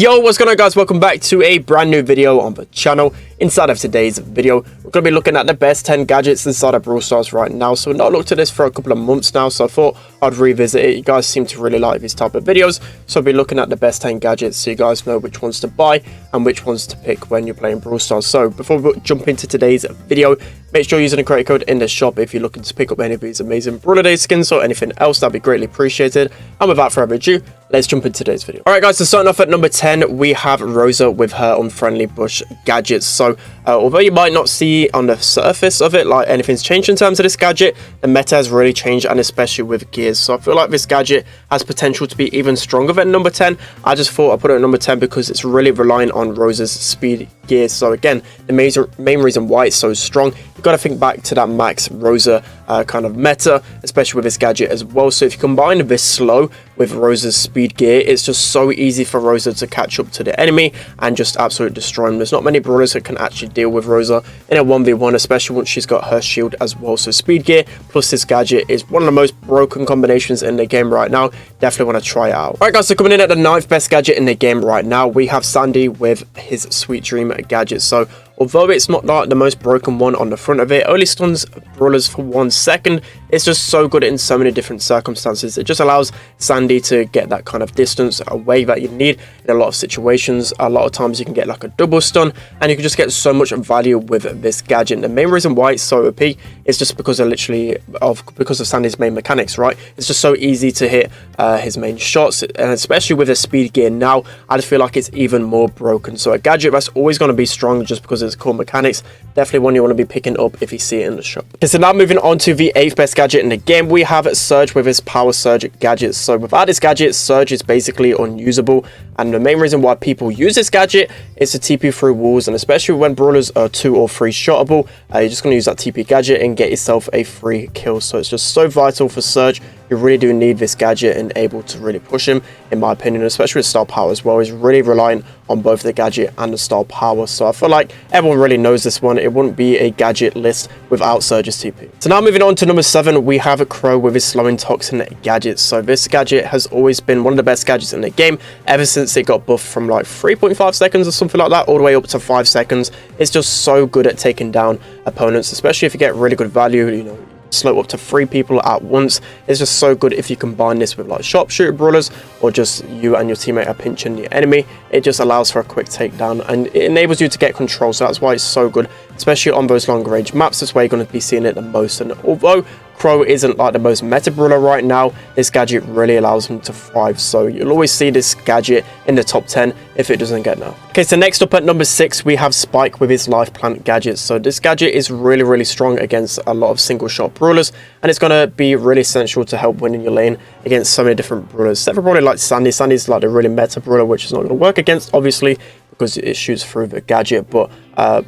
Yo, what's going on, guys? Welcome back to a brand new video on the channel. Inside of today's video, we're going to be looking at the best 10 gadgets inside of Brawl Stars right now. So we've not looked at this for a couple of months now, so I thought I'd revisit it. You guys seem to really like these type of videos, so I'll be looking at the best 10 gadgets so you guys know which ones to buy and which ones to pick when you're playing Brawl Stars. So before we jump into today's video, make sure you're using the creator code in the shop if you're looking to pick up any of these amazing Brawler Day skins or anything else. That'd be greatly appreciated. And without further ado, let's jump into today's video. Alright guys, so starting off at number 10, we have Rosa with her unfriendly bush gadgets. So although you might not see on the surface of it like anything's changed in terms of this gadget, the meta has really changed, and especially with gears. So I feel like this gadget has potential to be even stronger than number 10. I just thought I'd put it at number 10 because it's really relying on Rosa's speed gear. So again, the main reason why it's so strong, you've got to think back to that max Rosa kind of meta, especially with this gadget as well. So if you combine this slow with Rosa's speed gear, it's just so easy for Rosa to catch up to the enemy and just absolutely destroy him. There's not many brawlers that can actually deal with Rosa in a 1v1, especially once she's got her shield as well. So speed gear plus this gadget is one of the most broken combinations in the game right now. Definitely want to try it out. Alright guys, so coming in at the 9th best gadget in the game right now, we have Sandy with his Sweet Dream gadget. So although it's not like the most broken one on the front of it, only stuns brawlers for 1 second, it's just so good in so many different circumstances. It just allows Sandy to get that kind of distance away that you need in a lot of situations. A lot of times you can get like a double stun, and you can just get so much value with this gadget. And the main reason why it's so OP is just because of Sandy's main mechanics, right? It's just so easy to hit his main shots, and especially with the speed gear now, I just feel like it's even more broken. So a gadget that's always going to be strong just because of its core mechanics, definitely one you want to be picking up if you see it in the shop. Okay, so now moving on to the 8th best gadget in the game, we have Surge with his Power Surge gadget. So without this gadget, Surge is basically unusable, and the main reason why people use this gadget is to TP through walls, and especially when brawlers are 2 or 3 shottable, you're just going to use that TP gadget and get yourself a free kill. So it's just so vital for Surge. You really do need this gadget and able to really push him, in my opinion, especially with star power as well. He's really reliant on both the gadget and the star power. So I feel like everyone really knows this one. It wouldn't be a gadget list without Surge's TP. So now moving on to number 7, we have a Crow with his Slowing Toxin gadget. So this gadget has always been one of the best gadgets in the game ever since it got buffed from like 3.5 seconds or something like that all the way up to 5 seconds. It's just so good at taking down opponents, especially if you get really good value, you know, slow up to 3 people at once. It's just so good if you combine this with like sharpshooter brawlers, or just you and your teammate are pinching the enemy. It just allows for a quick takedown, and it enables you to get control. So that's why it's so good, especially on those long range maps. That's where you're going to be seeing it the most. And although Crow isn't like the most meta brawler right now, this gadget really allows him to thrive. So you'll always see this gadget in the top 10 if it doesn't get nerfed. Okay, so next up at number 6, we have Spike with his Life Plant gadget. So this gadget is really strong against a lot of single shot brawlers, and it's going to be really essential to help win in your lane against so many different brawlers. Except for probably like Sandy. Sandy's like the really meta brawler, which is not going to work against, obviously, because it shoots through the gadget. But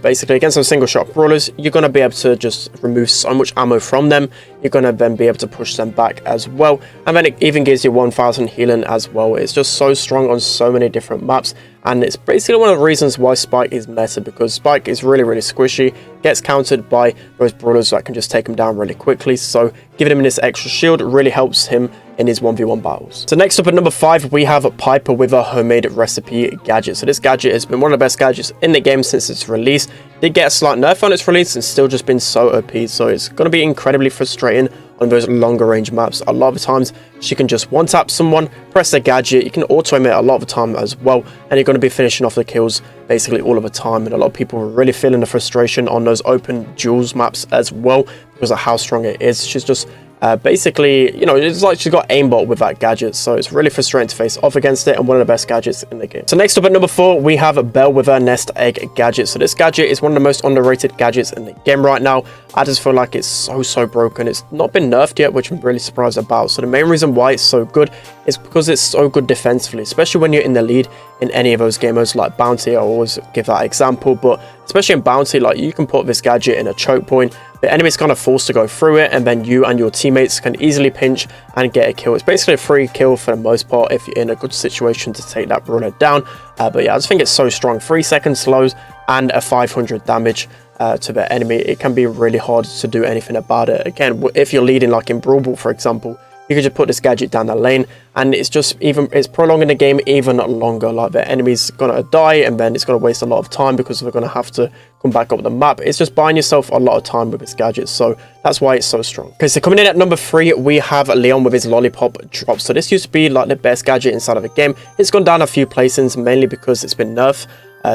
basically against some single shot brawlers, you're going to be able to just remove so much ammo from them. You're going to then be able to push them back as well, and then it even gives you 1000 healing as well. It's just so strong on so many different maps, and it's basically one of the reasons why Spike is meta, because Spike is really squishy, gets countered by those brawlers that can just take him down really quickly. So giving him this extra shield really helps him in his 1v1 battles. So next up at number 5, we have Piper with a homemade recipe gadget. So this gadget has been one of the best gadgets in the game since its release. Did get a slight nerf on its release and still just been so OP. So it's going to be incredibly frustrating on those longer range maps. A lot of the times she can just one tap someone, press the gadget, you can auto aim it a lot of the time as well, and you're going to be finishing off the kills basically all of the time. And a lot of people are really feeling the frustration on those open duels maps as well because of how strong it is. She's just basically, you know, it's like she's got aimbot with that gadget, so it's really frustrating to face off against it, and one of the best gadgets in the game. So next up at number 4, we have Belle with her Nest Egg gadget. So this gadget is one of the most underrated gadgets in the game right now. I just feel like it's so broken. It's not been nerfed yet, which I'm really surprised about. So the main reason why it's so good is because it's so good defensively, especially when you're in the lead in any of those game modes like Bounty. I always give that example, but especially in Bounty, like you can put this gadget in a choke point, the enemy's kind of forced to go through it, and then you and your teammates can easily pinch and get a kill. It's basically a free kill for the most part if you're in a good situation to take that brawler down. But yeah, I just think it's so strong. 3 second slows and a 500 damage to the enemy. It can be really hard to do anything about it. Again, if you're leading like in Brawl, for example, you can just put this gadget down the lane, and it's prolonging the game even longer. Like, the enemy's gonna die, and then it's gonna waste a lot of time because they're gonna have to come back up the map. It's just buying yourself a lot of time with this gadget, so that's why it's so strong. Okay, so coming in at number 3, we have Leon with his lollipop drop. So this used to be like the best gadget inside of the game. It's gone down a few placings, mainly because it's been nerfed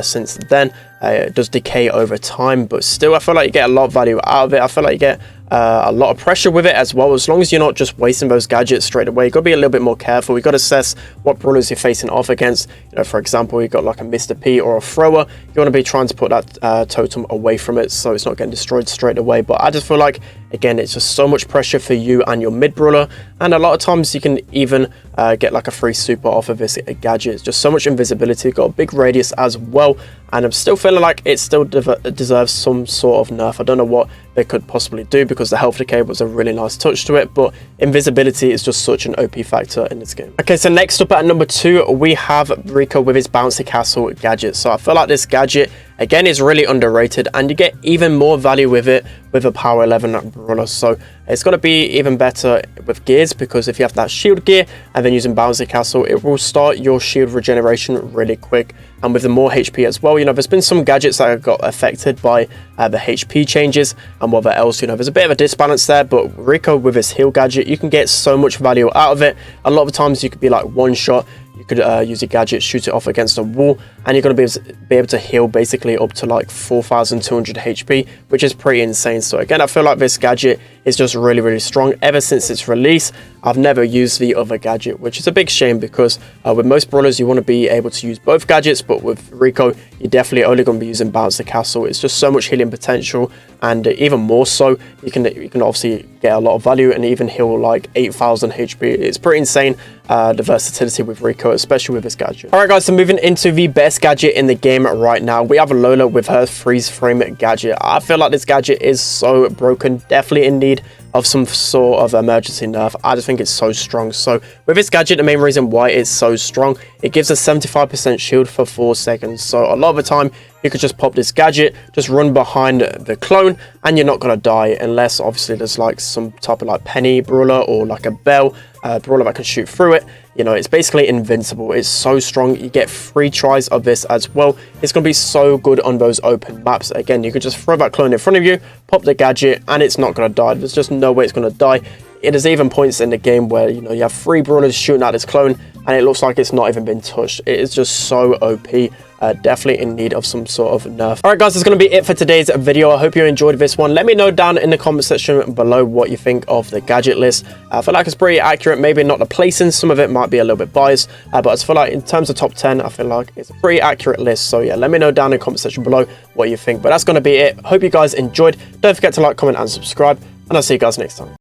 since then. It does decay over time, but still I feel like you get a lot of value out of it. I feel like you get a lot of pressure with it as well. As long as you're not just wasting those gadgets straight away, you got to be a little bit more careful. You got to assess what brawlers you're facing off against. You know, for example, you got like a Mr. P or a thrower. You want to be trying to put that totem away from it so it's not getting destroyed straight away. But I just feel like, again, it's just so much pressure for you and your mid brawler, and a lot of times you can even get like a free super off of this gadget. It's just so much invisibility, got a big radius as well, and I'm still feeling like it still deserves some sort of nerf. I don't know what they could possibly do, because the health decay was a really nice touch to it, but invisibility is just such an OP factor in this game. Okay, so next up at number 2, we have Rico with his bouncy castle gadget. So I feel like this gadget, again, is really underrated, and you get even more value with it with a power 11 brawler. So it's going to be even better with gears, because if you have that shield gear and then using bouncy castle, it will start your shield regeneration really quick. And with the more HP as well, you know, there's been some gadgets that have got affected by the HP changes and whatever else, you know, there's a bit of a disbalance there. But Rico with his heal gadget, you can get so much value out of it. A lot of the times you could be like one shot, you could use a gadget, shoot it off against a wall, and you're going to be able to heal basically up to like 4,200 HP, which is pretty insane. So again, I feel like this gadget is just really strong. Ever since its release, I've never used the other gadget, which is a big shame, because with most brawlers you want to be able to use both gadgets, but with Rico you're definitely only going to be using Bounce the Castle. It's just so much healing potential, and even more so, you can obviously get a lot of value and even heal like 8,000 HP. It's pretty insane, the versatility with Rico, especially with this gadget. Alright guys, so moving into the best gadget in the game right now, we have Lola with her freeze frame gadget. I feel like this gadget is so broken, definitely in need of some sort of emergency nerf. I just think it's so strong. So with this gadget, the main reason why it's so strong, it gives a 75% shield for 4 seconds. So a lot of the time you could just pop this gadget, just run behind the clone, and you're not going to die, unless obviously there's like some type of like penny brawler or like a bell brawler that can shoot through it. You know, it's basically invincible. It's so strong. You get 3 tries of this as well. It's going to be so good on those open maps. Again, you could just throw that clone in front of you, pop the gadget, and it's not going to die. There's just no way it's going to die. It is even points in the game where, you know, you have 3 brawlers shooting at this clone, and it looks like it's not even been touched. It is just so OP. Definitely in need of some sort of nerf. Alright guys, that's going to be it for today's video. I hope you enjoyed this one. Let me know down in the comment section below what you think of the gadget list. I feel like it's pretty accurate, maybe not the placing. Some of it might be a little bit biased, but I feel like in terms of top 10, I feel like it's a pretty accurate list. So yeah, let me know down in the comment section below what you think. But that's going to be it. Hope you guys enjoyed. Don't forget to like, comment, and subscribe, and I'll see you guys next time.